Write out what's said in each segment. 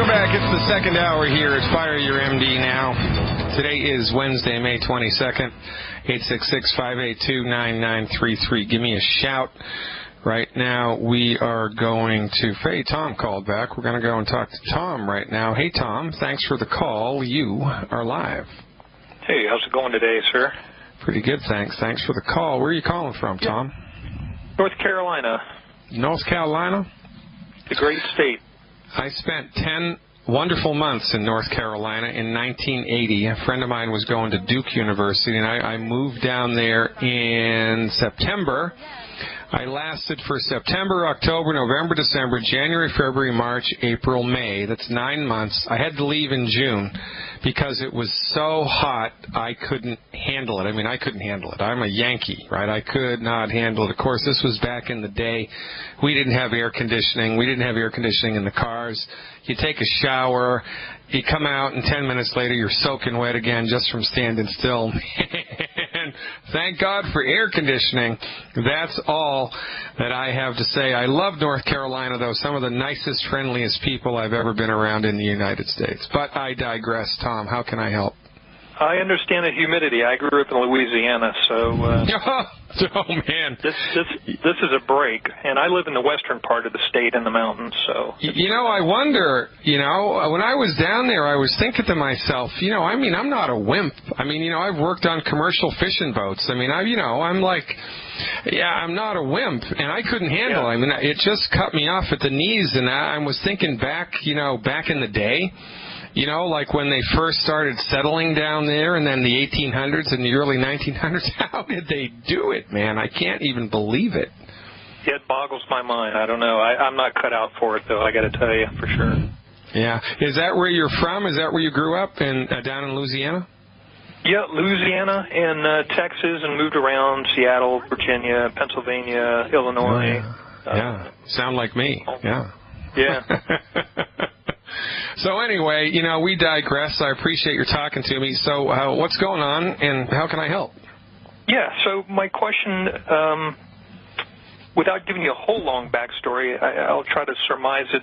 back. It's the second hour here at Fire Your MD now. Today is Wednesday, May 22nd, 866-582-9933. Give me a shout. Right now, we are going to... Hey, Tom called back. We're going to go and talk to Tom right now. Hey, Tom, thanks for the call. You are live. Hey, how's it going today, sir? Pretty good, thanks. Thanks for the call. Where are you calling from, Tom? North Carolina. North Carolina? The great state. I spent 10 wonderful months in North Carolina in 1980. A friend of mine was going to Duke University, and I moved down there in September. I lasted for September, October, November, December, January, February, March, April, May. That's 9 months. I had to leave in June because it was so hot I couldn't handle it. I mean, I couldn't handle it. I'm a Yankee, right? I could not handle it. Of course, this was back in the day. We didn't have air conditioning. We didn't have air conditioning in the cars. You take a shower, you come out, and 10 minutes later you're soaking wet again just from standing still. And thank God for air conditioning. That's all that I have to say. I love North Carolina, though. Some of the nicest, friendliest people I've ever been around in the United States. But I digress. Tom, how can I help? I understand the humidity. I grew up in Louisiana, so oh man, this is a break. And I live in the western part of the state in the mountains. So you know, I wonder. You know, when I was down there, I was thinking to myself, you know, I mean, I'm not a wimp. I mean, you know, I've worked on commercial fishing boats. I mean, I'm like, yeah, I'm not a wimp, and I couldn't handle it. I mean, it just cut me off at the knees, and I was thinking back, you know, back in the day. You know, like when they first started settling down there, and then the 1800s and the early 1900s, how did they do it, man? I can't even believe it. It boggles my mind. I don't know. I'm not cut out for it, though, I got to tell you, for sure. Yeah. Is that where you're from? Is that where you grew up, down in Louisiana? Yeah, Louisiana and Texas, and moved around Seattle, Virginia, Pennsylvania, Illinois. Oh, yeah. Sound like me. Yeah. Yeah. So anyway, you know, we digress. I appreciate your talking to me. So what's going on, and how can I help? Yeah, so my question, without giving you a whole long backstory, I'll try to surmise it.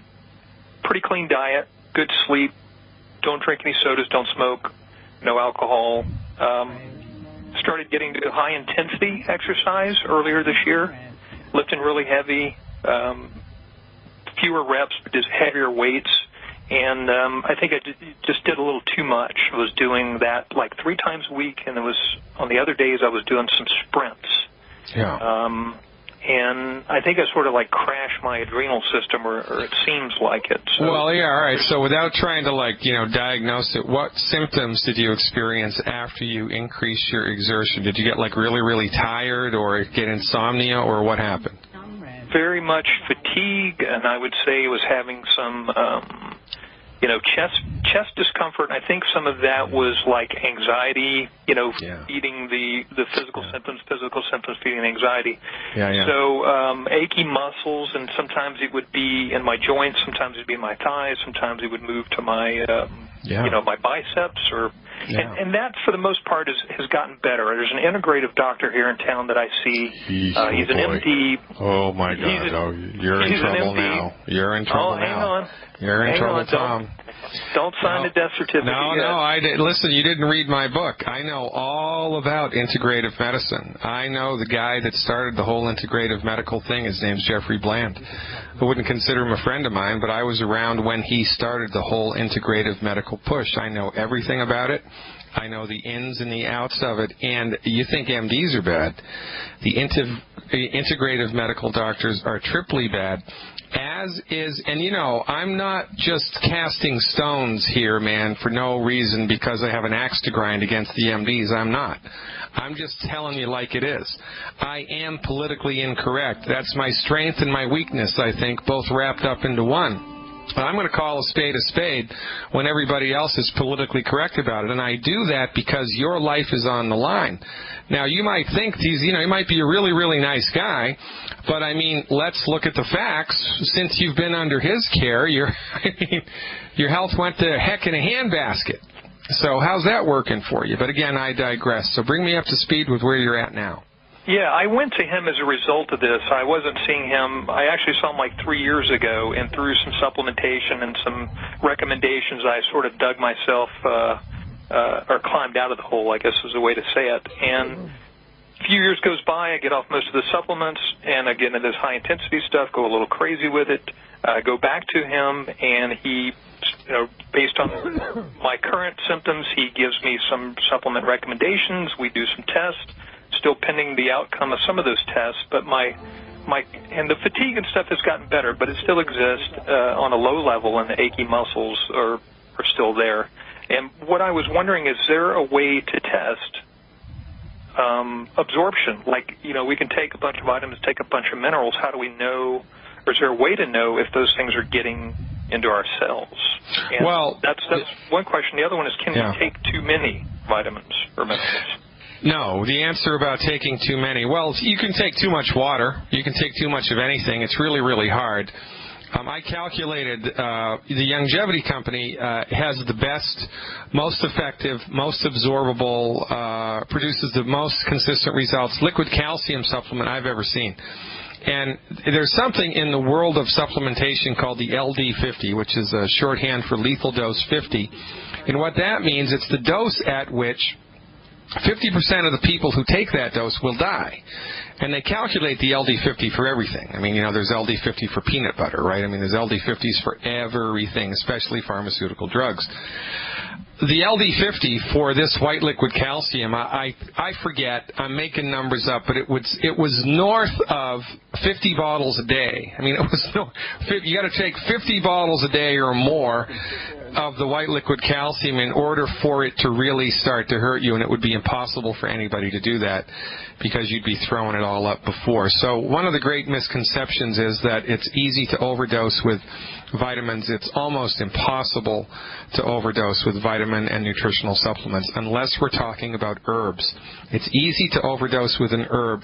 Pretty clean diet, good sleep, don't drink any sodas, don't smoke, no alcohol. Started getting to high-intensity exercise earlier this year, lifting really heavy, fewer reps, but just heavier weights. And I think I just did a little too much. I was doing that like 3 times a week, and it was on the other days I was doing some sprints. Yeah. And I think I sort of like crashed my adrenal system, or it seems like it. So. Well, yeah, all right. So without trying to, like, you know, diagnose it, what symptoms did you experience after you increased your exertion? Did you get, like, really, really tired, or get insomnia, or what happened? Very much fatigue, and I would say was having some, you know, chest discomfort. And I think some of that was like anxiety, you know, feeding the physical symptoms feeding anxiety. So achy muscles, and sometimes it would be in my joints, sometimes it would be in my thighs, sometimes it would move to my, you know, my biceps, or. And that, for the most part, has gotten better. There's an integrative doctor here in town that I see. He's an MD. Oh, my God. You're in trouble now. You're in trouble now. Hang on. You're in trouble, Tom. Don't sign the death certificate yet. Listen, you didn't read my book. I know all about integrative medicine. I know the guy that started the whole integrative medical thing. His name's Jeffrey Bland. I wouldn't consider him a friend of mine, but I was around when he started the whole integrative medical push. I know everything about it. I know the ins and the outs of it. And you think MDs are bad. The integrative medical doctors are triply bad. As is, and you know, I'm not just casting stones here, man, for no reason because I have an axe to grind against the MDs. I'm not. I'm just telling you like it is. I am politically incorrect. That's my strength and my weakness, I think, both wrapped up into one. But I'm going to call a spade when everybody else is politically correct about it. And I do that because your life is on the line. Now, you might think you might be a really, really nice guy, but I mean, let's look at the facts. Since you've been under his care, your health went to heck in a handbasket. So how's that working for you? But again, I digress. So bring me up to speed with where you're at now. Yeah, I went to him as a result of this. I wasn't seeing him. I actually saw him like 3 years ago, and through some supplementation and some recommendations medications, I sort of dug myself or climbed out of the hole, I guess is the way to say it. And a few years goes by, I get off most of the supplements, and I get into this high-intensity stuff, go a little crazy with it. I go back to him, and he, based on my current symptoms, he gives me some supplement recommendations. We do some tests, still pending the outcome of some of those tests, but and the fatigue and stuff has gotten better, but it still exists on a low level, and the achy muscles are still there. And what I was wondering, is there a way to test absorption? Like, we can take a bunch of vitamins, take a bunch of minerals. How do we know, or is there a way to know if those things are getting into our cells? And well, that's one question. The other one is, can you take too many vitamins or minerals? No, the answer about taking too many, well, you can take too much water. You can take too much of anything. It's really, really hard. I calculated the Longevity Company has the best, most effective, most absorbable, produces the most consistent results, liquid calcium supplement I've ever seen. And there's something in the world of supplementation called the LD50, which is a shorthand for lethal dose 50. And what that means, it's the dose at which 50% of the people who take that dose will die. And they calculate the LD50 for everything. I mean, there's LD50 for peanut butter, right? I mean, there's LD50s for everything, especially pharmaceutical drugs. The LD50 for this white liquid calcium, I forget, I'm making numbers up, but it was north of 50 bottles a day. I mean, you got to take 50 bottles a day or more of the white liquid calcium in order for it to really start to hurt you, and it would be impossible for anybody to do that because you'd be throwing it all up before. So one of the great misconceptions is that it's easy to overdose with vitamins. It's almost impossible to overdose with vitamin and nutritional supplements unless we're talking about herbs. It's easy to overdose with an herb.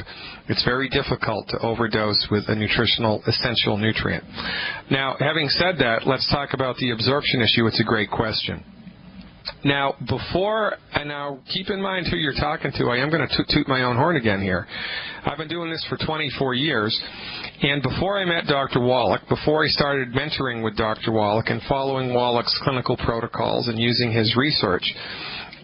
It's very difficult to overdose with a nutritional essential nutrient. Now, having said that, let's talk about the absorption issue. It's a great question. Now, keep in mind who you're talking to. I am going to toot my own horn again here. I've been doing this for 24 years, and before I met Dr. Wallach, before I started mentoring with Dr. Wallach and following Wallach's clinical protocols and using his research,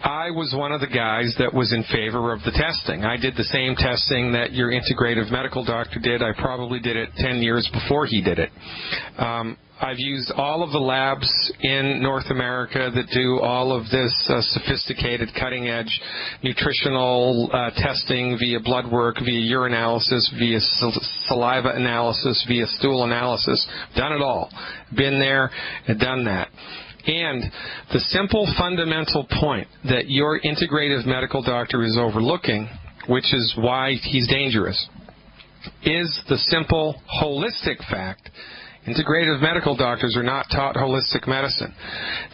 I was one of the guys that was in favor of the testing. I did the same testing that your integrative medical doctor did. I probably did it 10 years before he did it. I've used all of the labs in North America that do all of this sophisticated, cutting-edge nutritional testing via blood work, via urinalysis, via saliva analysis, via stool analysis. Done it all. Been there and done that. And the simple fundamental point that your integrative medical doctor is overlooking, which is why he's dangerous, is the simple holistic fact. Integrative medical doctors are not taught holistic medicine.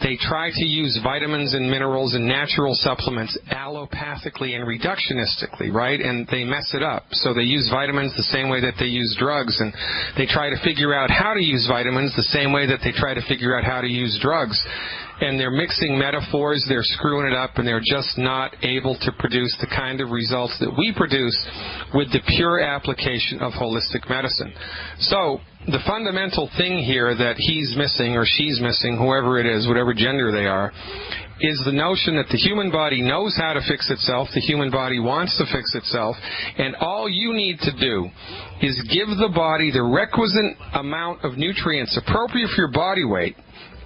They try to use vitamins and minerals and natural supplements allopathically and reductionistically, right? And they mess it up. So they use vitamins the same way that they use drugs, and they try to figure out how to use vitamins the same way that they try to figure out how to use drugs. And they're mixing metaphors, they're screwing it up, and they're just not able to produce the kind of results that we produce with the pure application of holistic medicine. So the fundamental thing here that he's missing, or she's missing, whoever it is, whatever gender they are, is the notion that the human body knows how to fix itself, the human body wants to fix itself, and all you need to do is give the body the requisite amount of nutrients appropriate for your body weight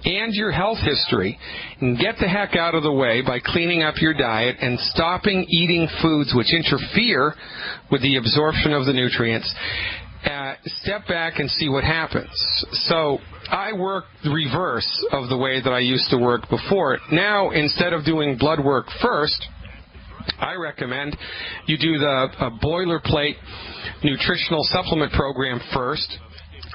and your health history, and get the heck out of the way by cleaning up your diet and stopping eating foods which interfere with the absorption of the nutrients. Step back and see what happens. So I work the reverse of the way that I used to work before. Now, instead of doing blood work first, I recommend you do the boilerplate nutritional supplement program first,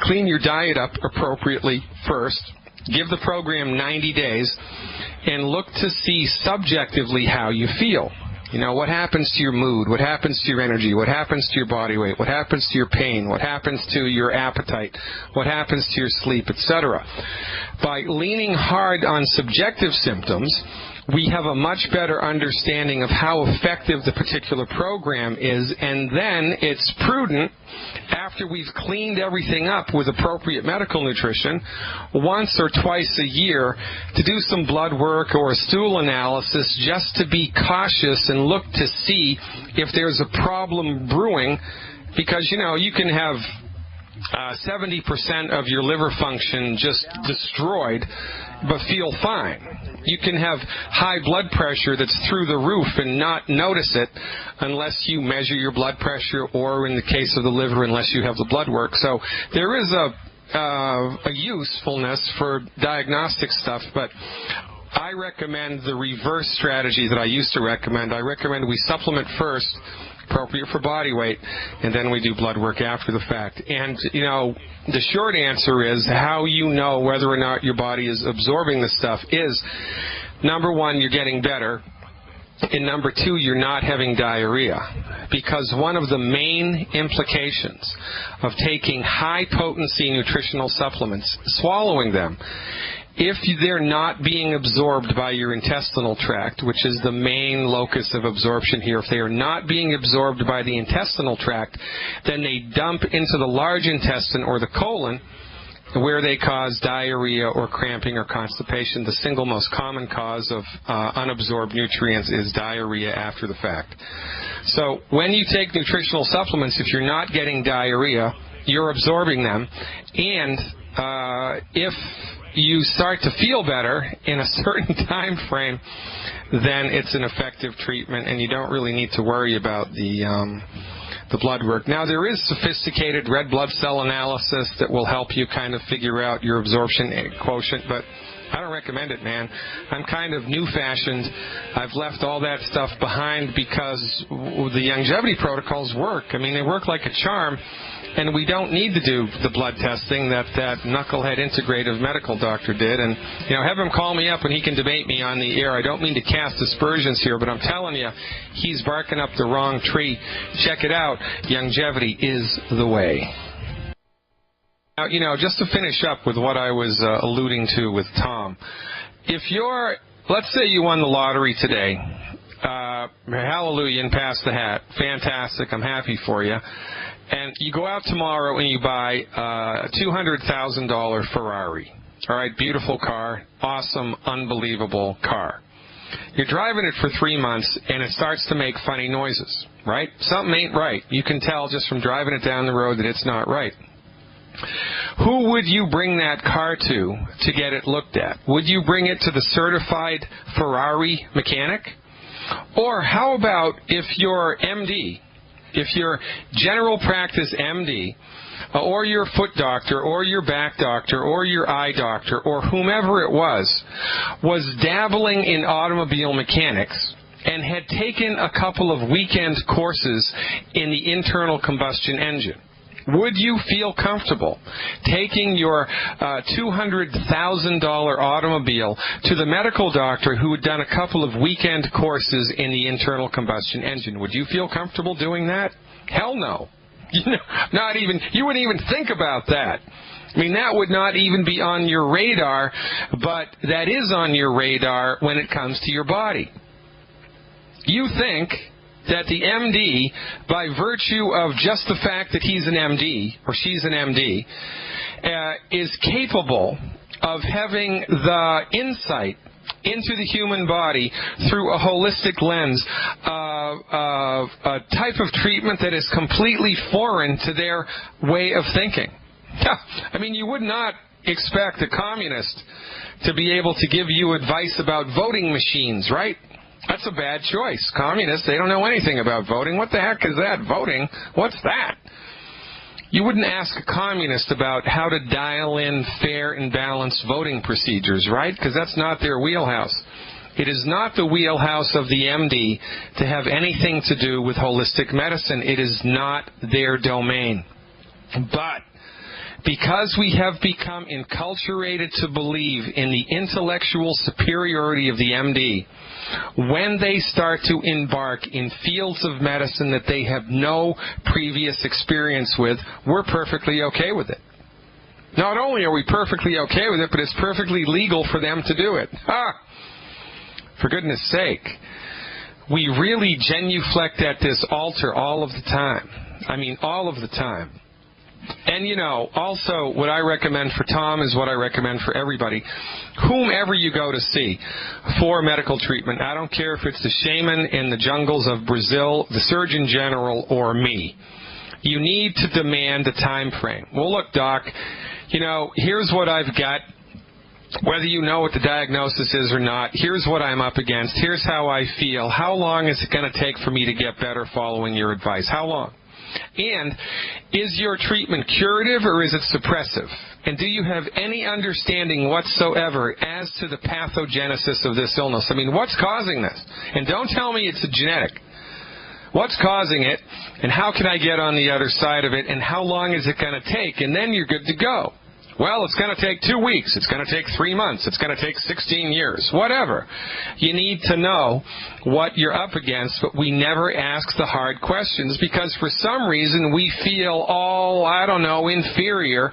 clean your diet up appropriately first, give the program 90 days, and look to see subjectively how you feel. What happens to your mood? What happens to your energy? What happens to your body weight? What happens to your pain? What happens to your appetite? What happens to your sleep, etc.? by leaning hard on subjective symptoms, we have a much better understanding of how effective the particular program is, and then it's prudent, after we've cleaned everything up with appropriate medical nutrition, once or twice a year to do some blood work or a stool analysis just to be cautious and look to see if there's a problem brewing, because, you know, you can have 70% of your liver function just destroyed but feel fine. You can have high blood pressure that's through the roof and not notice it unless you measure your blood pressure, or in the case of the liver, unless you have the blood work. So there is a usefulness for diagnostic stuff, but I recommend the reverse strategy that I used to recommend. I recommend we supplement first, appropriate for body weight, and then we do blood work after the fact. And, you know, the short answer is how you know whether or not your body is absorbing the stuff is, number one, you're getting better, and number two, you're not having diarrhea. Because one of the main implications of taking high-potency nutritional supplements, swallowing them, if they're not being absorbed by your intestinal tract, which is the main locus of absorption here, if they are not being absorbed by the intestinal tract, then they dump into the large intestine or the colon, where they cause diarrhea or cramping or constipation. The single most common cause of unabsorbed nutrients is diarrhea after the fact. So when you take nutritional supplements, if you're not getting diarrhea, you're absorbing them, and if you start to feel better in a certain time frame, then it's an effective treatment, and you don't really need to worry about the blood work. Now, there is sophisticated red blood cell analysis that will help you kind of figure out your absorption quotient, but I don't recommend it, man. I'm kind of new-fashioned. I've left all that stuff behind because the longevity protocols work. I mean, they work like a charm, and we don't need to do the blood testing that knucklehead integrative medical doctor did. And, you know, have him call me up and he can debate me on the air. I don't mean to cast aspersions here, but I'm telling you, he's barking up the wrong tree. Check it out. Longevity is the way. Now, you know, just to finish up with what I was alluding to with Tom, if you're, let's say you won the lottery today, hallelujah, and pass the hat, fantastic, I'm happy for you, and you go out tomorrow and you buy a $200,000 Ferrari, all right, beautiful car, awesome, unbelievable car. You're driving it for 3 months and it starts to make funny noises, right? Something ain't right. You can tell just from driving it down the road that it's not right. Who would you bring that car to get it looked at? Would you bring it to the certified Ferrari mechanic? Or how about if your MD, if your general practice MD, or your foot doctor, or your back doctor, or your eye doctor, or whomever it was dabbling in automobile mechanics and had taken a couple of weekend courses in the internal combustion engine? Would you feel comfortable taking your $200,000 automobile to the medical doctor who had done a couple of weekend courses in the internal combustion engine? Would you feel comfortable doing that? Hell no. Not even, you wouldn't even think about that. I mean, that would not even be on your radar, but that is on your radar when it comes to your body. You think that the MD, by virtue of just the fact that he's an MD, or she's an MD, is capable of having the insight into the human body through a holistic lens of a type of treatment that is completely foreign to their way of thinking. I mean, you would not expect a communist to be able to give you advice about voting machines, right? That's a bad choice. Communists, they don't know anything about voting. What the heck is that? Voting? What's that? You wouldn't ask a communist about how to dial in fair and balanced voting procedures, right? Because that's not their wheelhouse. It is not the wheelhouse of the MD to have anything to do with holistic medicine. It is not their domain. But because we have become enculturated to believe in the intellectual superiority of the MD, when they start to embark in fields of medicine that they have no previous experience with, we're perfectly okay with it. Not only are we perfectly okay with it, but it's perfectly legal for them to do it. For goodness sake. We really genuflect at this altar all of the time. I mean, all of the time. And, you know, also what I recommend for Tom is what I recommend for everybody. Whomever you go to see for medical treatment, I don't care if it's the shaman in the jungles of Brazil, the Surgeon General, or me. You need to demand a time frame. Well, look, Doc, you know, here's what I've got. Whether you know what the diagnosis is or not, here's what I'm up against. Here's how I feel. How long is it going to take for me to get better following your advice? How long? And is your treatment curative or is it suppressive? And do you have any understanding whatsoever as to the pathogenesis of this illness? I mean, what's causing this? And don't tell me it's a genetic. What's causing it, and how can I get on the other side of it, and how long is it going to take? And then you're good to go. Well, it's going to take 2 weeks. It's going to take 3 months. It's going to take 16 years. Whatever. You need to know what you're up against, but we never ask the hard questions because for some reason we feel all, I don't know, inferior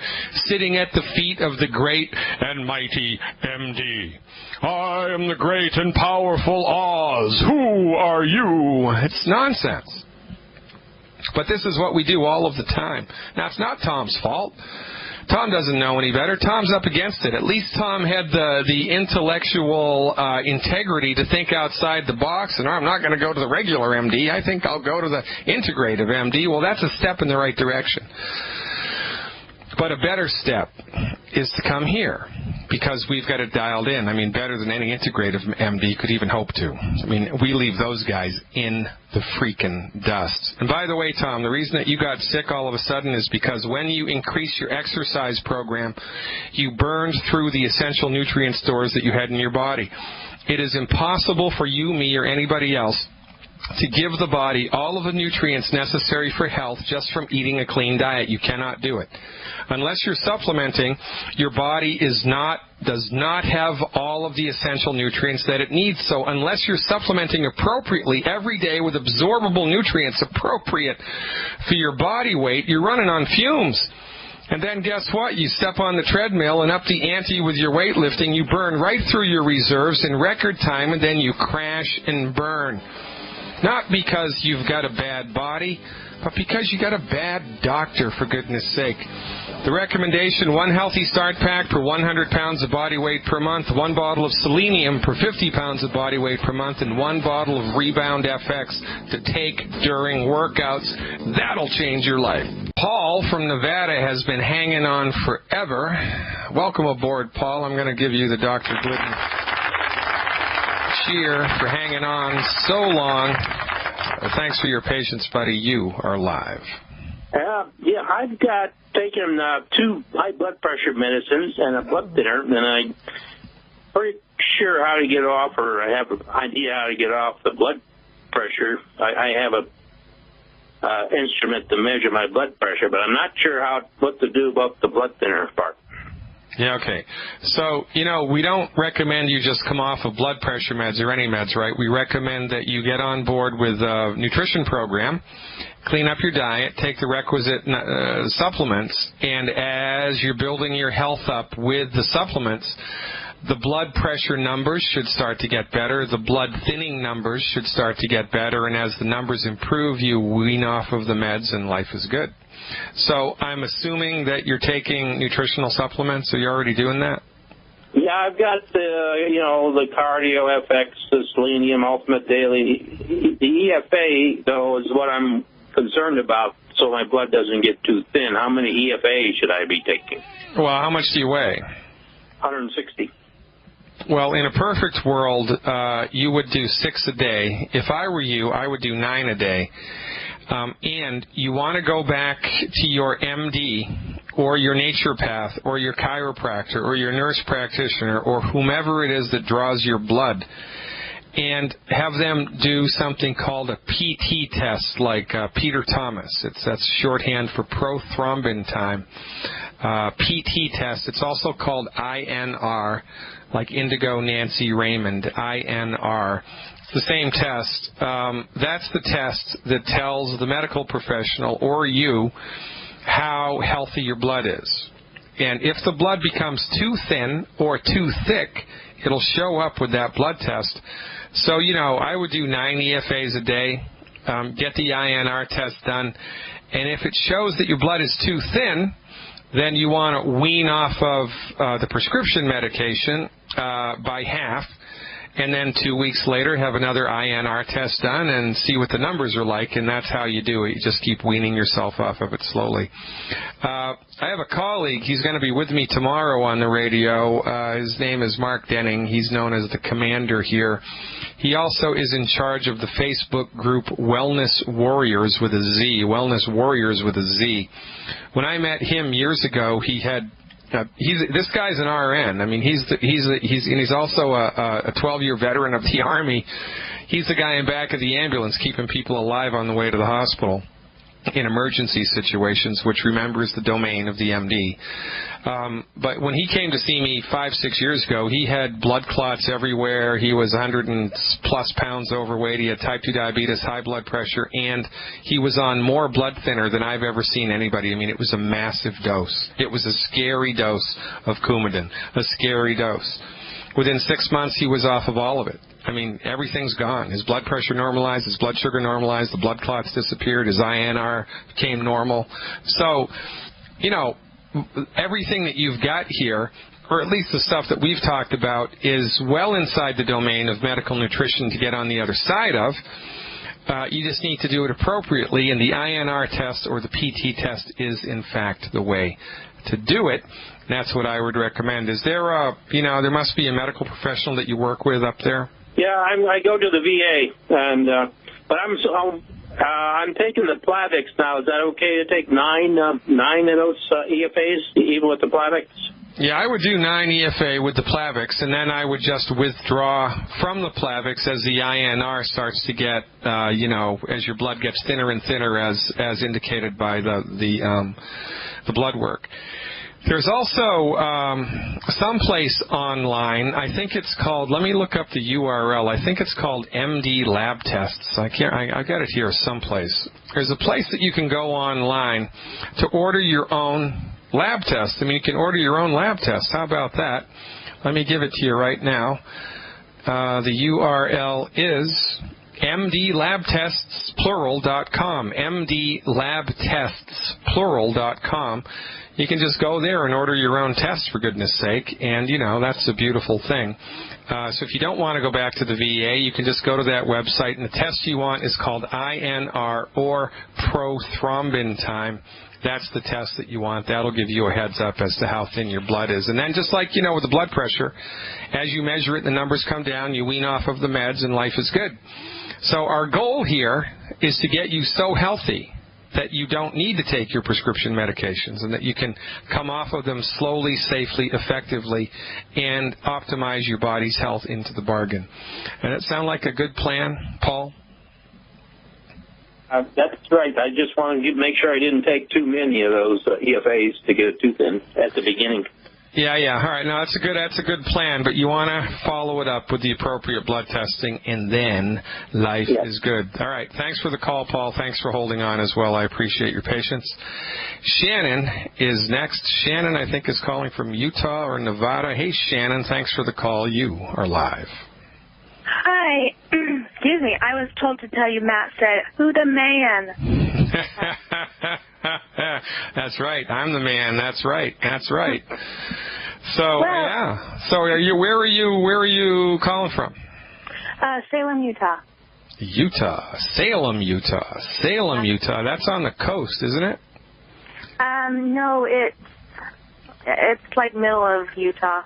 sitting at the feet of the great and mighty MD. I am the great and powerful Oz. Who are you? It's nonsense. But this is what we do all of the time. Now, it's not Tom's fault. Tom doesn't know any better. Tom's up against it. At least Tom had the intellectual integrity to think outside the box, and I'm not going to go to the regular MD. I think I'll go to the integrative MD. Well, that's a step in the right direction. But a better step is to come here because we've got it dialed in. I mean, better than any integrative MD could even hope to. I mean, we leave those guys in the freaking dust. And by the way, Tom, the reason that you got sick all of a sudden is because when you increase your exercise program, you burned through the essential nutrient stores that you had in your body. It is impossible for you, me, or anybody else to give the body all of the nutrients necessary for health just from eating a clean diet. You cannot do it. Unless you're supplementing, your body does not have all of the essential nutrients that it needs. So unless you're supplementing appropriately every day with absorbable nutrients appropriate for your body weight, you're running on fumes. And then guess what? You step on the treadmill and up the ante with your weightlifting, you burn right through your reserves in record time, and then you crash and burn. Not because you've got a bad body, but because you got a bad doctor, for goodness sake. The recommendation, 1 healthy start pack per 100 pounds of body weight per month, 1 bottle of selenium per 50 pounds of body weight per month, and 1 bottle of Rebound FX to take during workouts. That'll change your life. Paul from Nevada has been hanging on forever. Welcome aboard, Paul. I'm going to give you the Dr. Glidden cheer for hanging on so long. Thanks for your patience, buddy. You are live. Yeah, I've got taken 2 high blood pressure medicines and a blood thinner, and I'm pretty sure how to get off, or I have an idea how to get off the blood pressure. I have a instrument to measure my blood pressure, but I'm not sure what to do about the blood thinner part. Yeah, okay. So, you know, we don't recommend you just come off of blood pressure meds or any meds, right? We recommend that you get on board with a nutrition program, clean up your diet, take the requisite supplements, and as you're building your health up with the supplements, the blood pressure numbers should start to get better. The blood thinning numbers should start to get better, and as the numbers improve, you wean off of the meds and life is good. So I'm assuming that you're taking nutritional supplements. So you're already doing that? Yeah, I've got the Cardio FX, the Selenium Ultimate Daily. The EFA, though, is what I'm concerned about, so my blood doesn't get too thin. How many EFA should I be taking? Well, how much do you weigh? 160. Well, in a perfect world, you would do 6 a day. If I were you, I would do 9 a day. And you want to go back to your MD or your naturopath or your chiropractor or your nurse practitioner or whomever it is that draws your blood and have them do something called a PT test, like Peter Thomas. That's shorthand for prothrombin time. PT test. It's also called INR, like Indigo Nancy Raymond, INR. The same test. That's the test that tells the medical professional or you how healthy your blood is. And if the blood becomes too thin or too thick, it'll show up with that blood test. So, I would do 9 EFAs a day, get the INR test done, and if it shows that your blood is too thin, then you want to wean off of the prescription medication by half, and then 2 weeks later have another INR test done and see what the numbers are like, and that's how you do it. You just keep weaning yourself off of it slowly. I have a colleague. He's going to be with me tomorrow on the radio. His name is Mark Denning. He's known as the commander here. He also is in charge of the Facebook group Wellness Warriors with a Z, Wellness Warriors with a Z. When I met him years ago, he had this guy's an RN. I mean, he's also a 12-year veteran of the Army. He's the guy in back of the ambulance keeping people alive on the way to the hospital in emergency situations, which remembers the domain of the MD. But when he came to see me 5-6 years ago, he had blood clots everywhere. He was 100+ pounds overweight. He had type 2 diabetes, high blood pressure, and he was on more blood thinner than I've ever seen anybody. I mean, it was a massive dose. It was a scary dose of Coumadin, a scary dose. Within 6 months, he was off of all of it. I mean, everything's gone. His blood pressure normalized, his blood sugar normalized, the blood clots disappeared, his INR became normal. So, everything that you've got here, or at least the stuff that we've talked about, is well inside the domain of medical nutrition to get on the other side of. You just need to do it appropriately, and the INR test or the PT test is, in fact, the way to do it. That's what I would recommend. Is there there must be a medical professional that you work with up there? Yeah, I go to the VA, and but I'm taking the Plavix now. Is that okay to take nine of those EFAs, even with the Plavix? Yeah, I would do 9 EFA with the Plavix, and then I would just withdraw from the Plavix as the INR starts to get, as your blood gets thinner and thinner, as indicated by the blood work. There's also some place online. I think it's called. Let me look up the URL. I think it's called MD Lab Tests. I got it here someplace. There's a place that you can go online to order your own lab tests. I mean, you can order your own lab tests. How about that? Let me give it to you right now. The URL is mdlabtestsplural.com. mdlabtestsplural.com. You can just go there and order your own tests, for goodness sake, and, that's a beautiful thing. So if you don't want to go back to the VA, you can just go to that website, and the test you want is called INR, or prothrombin time. That's the test that you want. That'll give you a heads up as to how thin your blood is. And then just like, with the blood pressure, as you measure it, the numbers come down, you wean off of the meds, and life is good. So our goal here is to get you so healthy that you don't need to take your prescription medications, and that you can come off of them slowly, safely, effectively, and optimize your body's health into the bargain. And it sound like a good plan, Paul? That's right. I just wanted to make sure I didn't take too many of those EFAs to get it too thin at the beginning. Yeah. All right. No, that's a good plan, but you want to follow it up with the appropriate blood testing, and then life is good. All right. Thanks for the call, Paul. Thanks for holding on as well. I appreciate your patience. Shannon is next. Shannon, I think, is calling from Utah or Nevada. Hey, Shannon. Thanks for the call. You are live. Hi. Excuse me. I was told to tell you Matt said, "Who the man?" That's right. I'm the man. That's right. So, yeah. So where are you calling from? Salem, Utah. Salem, Utah. That's on the coast, isn't it? No, it's like middle of Utah.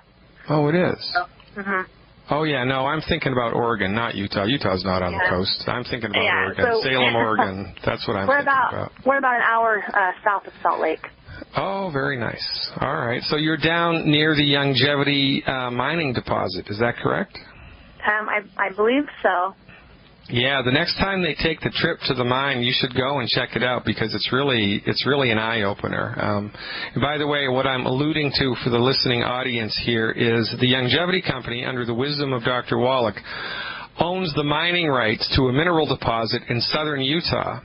Oh, it is. Mhm. Oh, yeah, no, I'm thinking about Oregon, not Utah. Utah's not on the coast. I'm thinking about Oregon. So, Salem, Oregon. That's what I'm thinking about. We're about an hour south of Salt Lake. Oh, very nice. All right. So you're down near the Longevity mining deposit. Is that correct? I believe so. Yeah, the next time they take the trip to the mine, you should go and check it out, because it's really an eye-opener. And by the way, what I'm alluding to for the listening audience here is the Longevity Company, under the wisdom of Dr. Wallach, owns the mining rights to a mineral deposit in southern Utah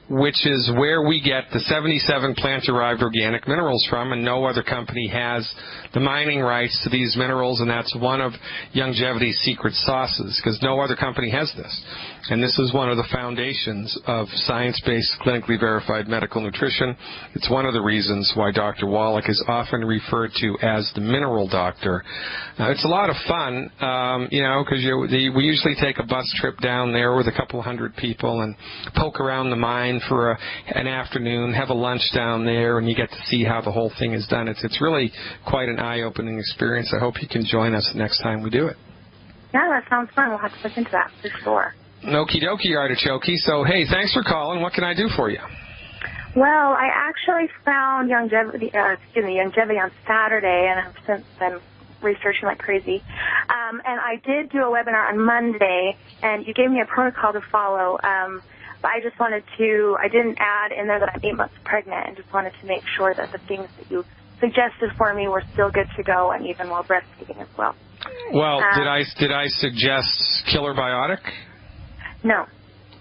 which is where we get the 77 plant-derived organic minerals from, and no other company has the mining rights to these minerals, and that's one of Youngevity's secret sauces, because no other company has this. And this is one of the foundations of science-based, clinically verified medical nutrition. It's one of the reasons why Dr. Wallach is often referred to as the mineral doctor. It's a lot of fun, because we usually take a bus trip down there with a couple hundred people and poke around the mine for an afternoon, have a lunch down there, and you get to see how the whole thing is done. It's really quite an eye-opening experience. I hope you can join us next time we do it. Yeah, that sounds fun. We'll have to look into that for sure. Okie dokie, Artichoke. So, hey, thanks for calling. What can I do for you? Well, I actually found Youngevity on Saturday, and I've since been researching like crazy. And I did do a webinar on Monday, and you gave me a protocol to follow. But I just wanted to, I didn't add in there that I'm 8 months pregnant, and just wanted to make sure that the things that you suggested for me were still good to go, and even while breastfeeding as well. Well, did I suggest Killer Biotic? No.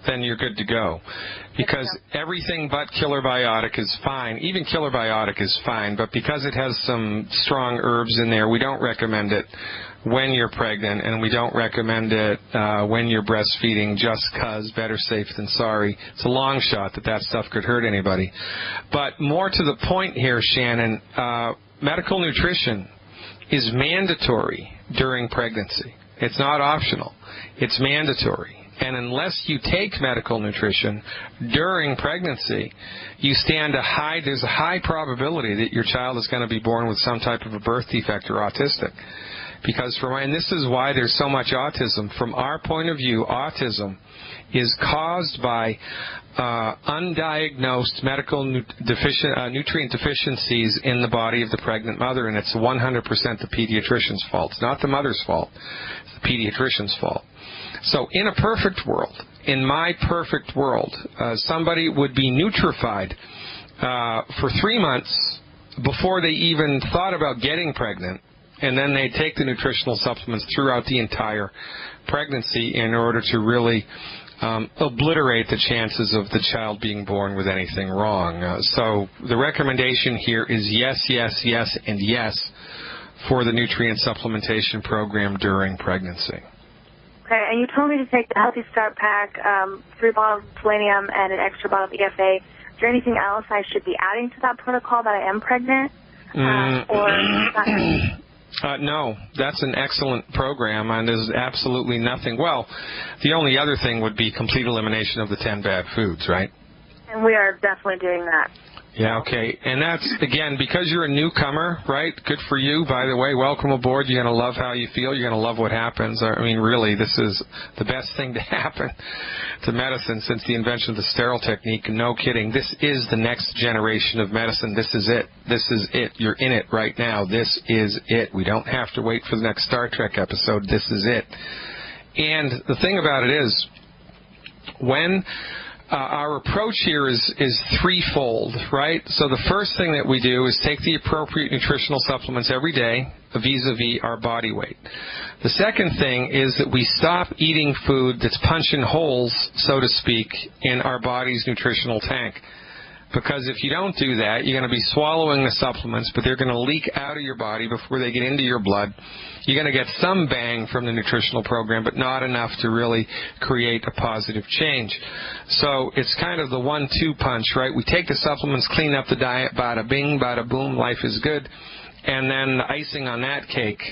Then you're good to go. Because everything but Killer Biotic is fine. Even Killer Biotic is fine, but because it has some strong herbs in there, we don't recommend it when you're pregnant, and we don't recommend it when you're breastfeeding, just because better safe than sorry. It's a long shot that stuff could hurt anybody. But more to the point here, Shannon, medical nutrition is mandatory during pregnancy. It's not optional. It's mandatory. And unless you take medical nutrition during pregnancy, there's a high probability that your child is going to be born with some type of a birth defect or autistic. And this is why there's so much autism. From our point of view, autism is caused by undiagnosed medical nutrient deficiencies in the body of the pregnant mother, and it's 100% the pediatrician's fault. It's not the mother's fault. It's the pediatrician's fault. So in a perfect world, in my perfect world, somebody would be nutrified for 3 months before they even thought about getting pregnant, and then they take the nutritional supplements throughout the entire pregnancy in order to really obliterate the chances of the child being born with anything wrong. So the recommendation here is yes, yes, yes, and yes for the nutrient supplementation program during pregnancy. Okay, and you told me to take the Healthy Start Pack, 3 bottles of selenium, and an extra bottle of EFA. Is there anything else I should be adding to that protocol that I am pregnant? No, that's an excellent program, and there's absolutely nothing. Well, the only other thing would be complete elimination of the 10 bad foods, right? And we are definitely doing that. Yeah, okay. And that's, again, because you're a newcomer, right? Good for you, by the way. Welcome aboard. You're going to love how you feel. You're going to love what happens. I mean, really, this is the best thing to happen to medicine since the invention of the sterile technique. No kidding. This is the next generation of medicine. This is it. This is it. You're in it right now. This is it. We don't have to wait for the next Star Trek episode. This is it. And the thing about it is, when our approach here is threefold, right? So the first thing that we do is take the appropriate nutritional supplements every day vis-a-vis our body weight. The second thing is that we stop eating food that's punching holes, so to speak, in our body's nutritional tank. Because if you don't do that, you're going to be swallowing the supplements, but they're going to leak out of your body before they get into your blood. You're going to get some bang from the nutritional program, but not enough to really create a positive change. So it's kind of the 1-2 punch, right? We take the supplements, clean up the diet, bada bing, bada boom, life is good. And then the icing on that cake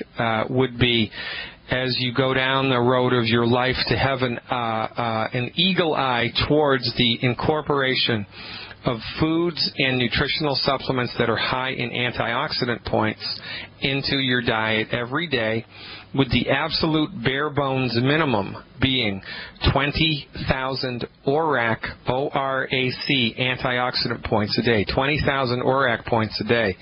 would be, as you go down the road of your life, to have an eagle eye towards the incorporation of foods and nutritional supplements that are high in antioxidant points into your diet every day, with the absolute bare bones minimum being 20,000 ORAC, O-R-A-C, antioxidant points a day, 20,000 ORAC points a day.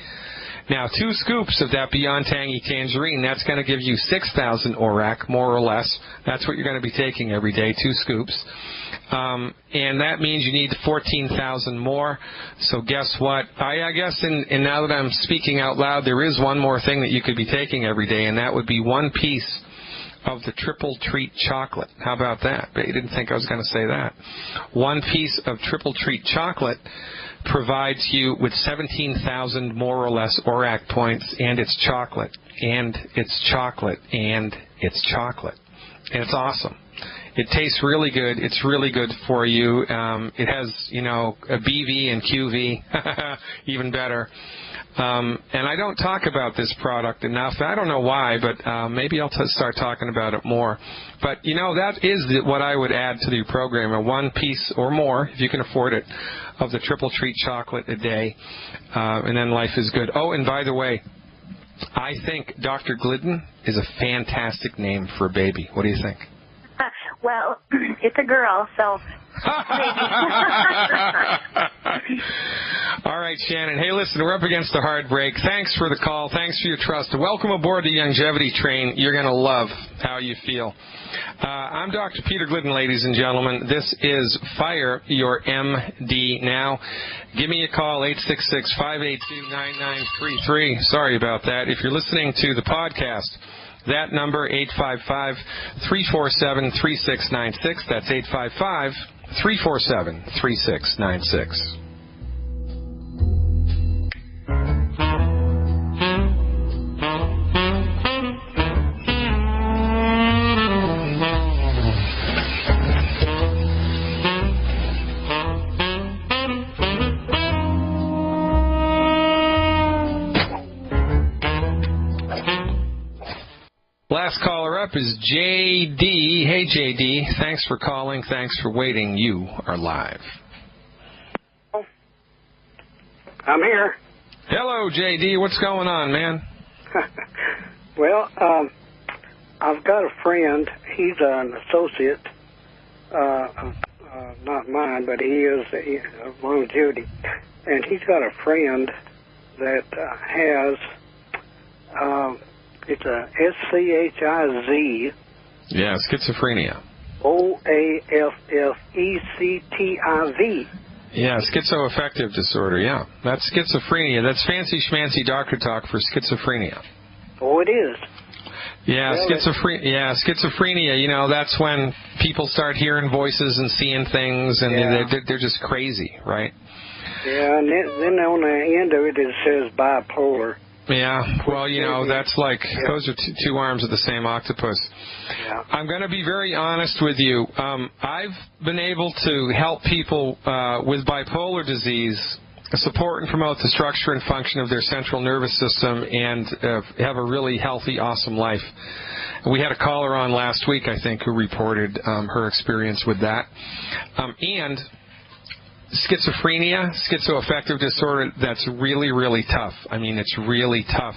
Now, 2 scoops of that Beyond Tangy Tangerine, that's going to give you 6,000 ORAC, more or less. That's what you're going to be taking every day, 2 scoops. And that means you need 14,000 more. So guess what? I guess, and now that I'm speaking out loud, there is one more thing that you could be taking every day, and that would be 1 piece of the Triple Treat chocolate. How about that? But you didn't think I was going to say that. 1 piece of Triple Treat chocolate provides you with 17,000 more or less ORAC points, and it's chocolate, and it's chocolate, and it's chocolate. And it's awesome. It tastes really good. It's really good for you. It has, you know, a BV and QV, even better. And I don't talk about this product enough. I don't know why, but maybe I'll start talking about it more. But, you know, that is what I would add to the program, a 1 piece or more, if you can afford it, of the Triple Treat chocolate a day, and then life is good. Oh, and by the way, I think Dr. Glidden is a fantastic name for a baby. What do you think? Well, it's a girl, so maybe. All right, Shannon. Hey, listen, we're up against a hard break. Thanks for the call. Thanks for your trust. Welcome aboard the longevity train. You're going to love how you feel. I'm Dr. Peter Glidden, ladies and gentlemen. This is Fire Your MD Now. Give me a call, 866-582-9933. Sorry about that. If you're listening to the podcast, that number, 855-347-3696. That's 855-347-3696. Last caller up is J.D. Hey, J.D. Thanks for calling. Thanks for waiting. You are live. I'm here. Hello, J.D. What's going on, man? Well, I've got a friend. He's an associate, not mine, but he is of longevity. And he's got a friend that has... it's a SCHIZ. Yeah, schizophrenia. OAFFECTIV. Yeah, schizoaffective disorder, yeah. That's schizophrenia. That's fancy schmancy doctor talk for schizophrenia. Oh, it is. Yeah, well, schizophrenia, you know, that's when people start hearing voices and seeing things, and they're just crazy, right? Yeah, and then on the end of it, it says bipolar. Yeah, well, you know, that's like, those are two arms of the same octopus. Yeah. I'm going to be very honest with you. I've been able to help people with bipolar disease support and promote the structure and function of their central nervous system and have a really healthy, awesome life. We had a caller on last week, I think, who reported her experience with that. And schizophrenia, schizoaffective disorder, that's really, really tough. I mean, it's really tough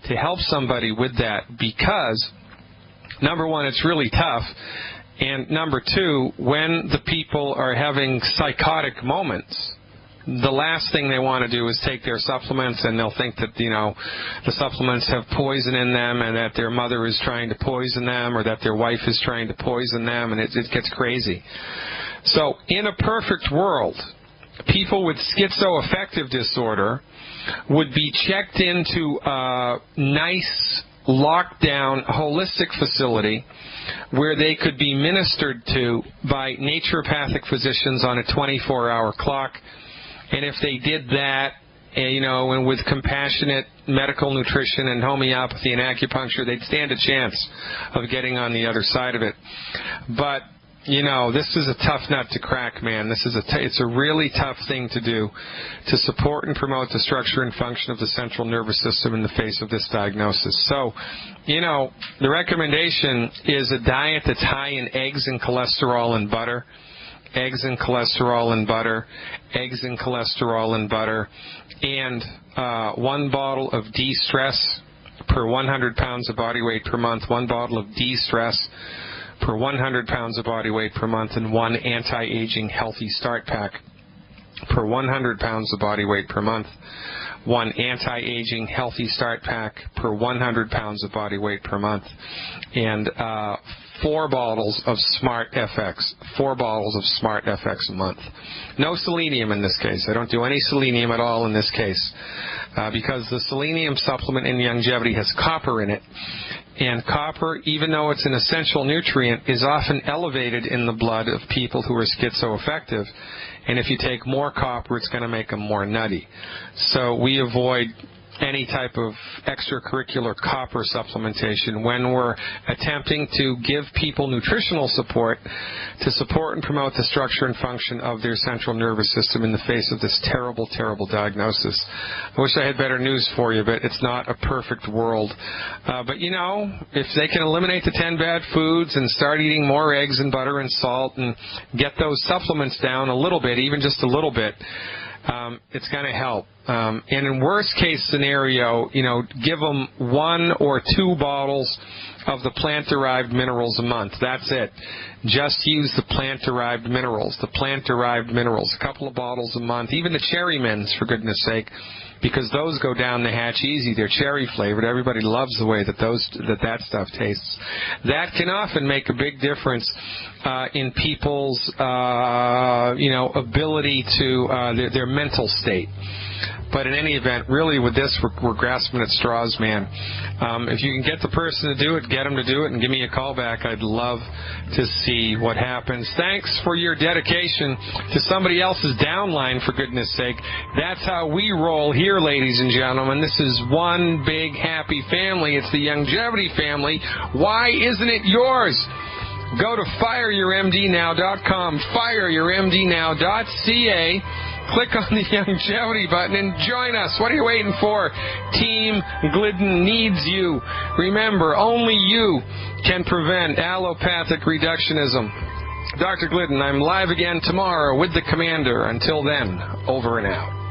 to help somebody with that because, number one, it's really tough, and number two, when the people are having psychotic moments, the last thing they want to do is take their supplements, and they'll think that, you know, the supplements have poison in them and that their mother is trying to poison them or that their wife is trying to poison them, and it gets crazy. So in a perfect world, people with schizoaffective disorder would be checked into a nice, locked-down, holistic facility where they could be ministered to by naturopathic physicians on a 24-hour clock. And if they did that, you know, and with compassionate medical nutrition and homeopathy and acupuncture, they'd stand a chance of getting on the other side of it. But you know, this is a tough nut to crack, man. It's a really tough thing to do, to support and promote the structure and function of the central nervous system in the face of this diagnosis. So, you know, the recommendation is a diet that's high in eggs and cholesterol and butter. Eggs and cholesterol and butter. Eggs and cholesterol and butter. And 1 bottle of de-stress per 100 pounds of body weight per month. 1 bottle of de-stress per 100 pounds of body weight per month, and 1 anti-aging healthy start pack per 100 pounds of body weight per month. 1 anti-aging healthy start pack per 100 pounds of body weight per month. And 4 bottles of Smart FX. 4 bottles of Smart FX a month. No selenium in this case. I don't do any selenium at all in this case. because the selenium supplement in Youngevity has copper in it. And copper, even though it's an essential nutrient, is often elevated in the blood of people who are schizoaffective. And if you take more copper, it's going to make them more nutty. So we avoid any type of extracurricular copper supplementation when we're attempting to give people nutritional support to support and promote the structure and function of their central nervous system in the face of this terrible, terrible diagnosis. I wish I had better news for you, but it's not a perfect world. But, you know, if they can eliminate the 10 bad foods and start eating more eggs and butter and salt and get those supplements down a little bit, even just a little bit, it's going to help. And in worst case scenario, you know, give them 1 or 2 bottles of the plant-derived minerals a month. That's it. Just use the plant-derived minerals. The plant-derived minerals. A couple of bottles a month. Even the cherry mints, for goodness sake, because those go down the hatch easy. They're cherry-flavored. Everybody loves the way that that stuff tastes. That can often make a big difference in people's, ability to their mental state. But in any event, really with this, we're grasping at straws, man. If you can get the person to do it, get them to do it, and give me a call back. I'd love to see what happens. Thanks for your dedication to somebody else's downline, for goodness sake. That's how we roll here, ladies and gentlemen. This is one big happy family. It's the Youngevity family. Why isn't it yours? Go to fireyourmdnow.com, fireyourmdnow.ca. Click on the Youngevity button and join us. What are you waiting for? Team Glidden needs you. Remember, only you can prevent allopathic reductionism. Dr. Glidden, I'm live again tomorrow with the Commander. Until then, over and out.